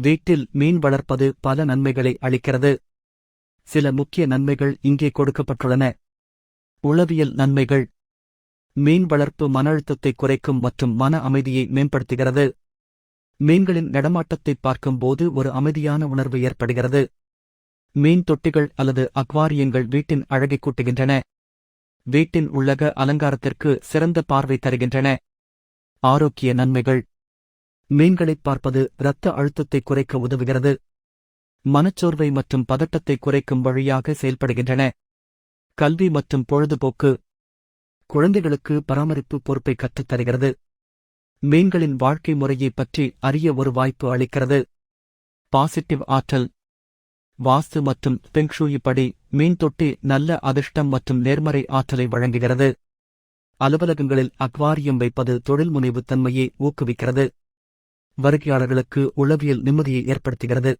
வீட்டில் மீன் வளர்ப்பது பல நன்மைகளை அளிக்கிறது. சில முக்கிய நன்மைகள் இங்கே கொடுக்கப்பட்டுள்ளன. உளவியல் நன்மைகள். மீன் வளர்ப்பு மன அழுத்தத்தை குறைக்கும் மற்றும் மன அமைதியை மேம்படுத்துகிறது. மீன்களின் நடமாட்டத்தைப் பார்க்கும்போது ஒரு அமைதியான உணர்வு ஏற்படுகிறது. மீன் தொட்டிகள் அல்லது அக்வாரியங்கள் வீட்டின் அழகை கூட்டுகின்றன. வீட்டின் உள்ளக அலங்காரத்திற்கு சிறந்த பார்வை தருகின்றன. ஆரோக்கிய நன்மைகள். மீன்களைப் பார்ப்பது இரத்த அழுத்தத்தை குறைக்க உதவுகிறது. மனச்சோர்வை மற்றும் பதட்டத்தை குறைக்கும் வழியாக செயல்படுகின்றன. கல்வி மற்றும் பொழுதுபோக்கு. குழந்தைகளுக்கு பராமரிப்பு பொறுப்பை கற்றுத் தருகிறது. மீன்களின் வாழ்க்கை முறையைப் பற்றி அறிய ஒரு வாய்ப்பு அளிக்கிறது. பாசிட்டிவ் ஆற்றல். வாஸ்து மற்றும் ஃபெங்ஷூயி படி மீன் தொட்டி நல்ல அதிர்ஷ்டம் மற்றும் நேர்மறை ஆற்றலை வழங்குகிறது. அலுவலகங்களில் அக்வாரியம் வைப்பது தொழில் முனைவுத் தன்மையை ஊக்குவிக்கிறது. வருகையாளர்களுக்கு உளவியல் நிம்மதியை ஏற்படுத்துகிறது.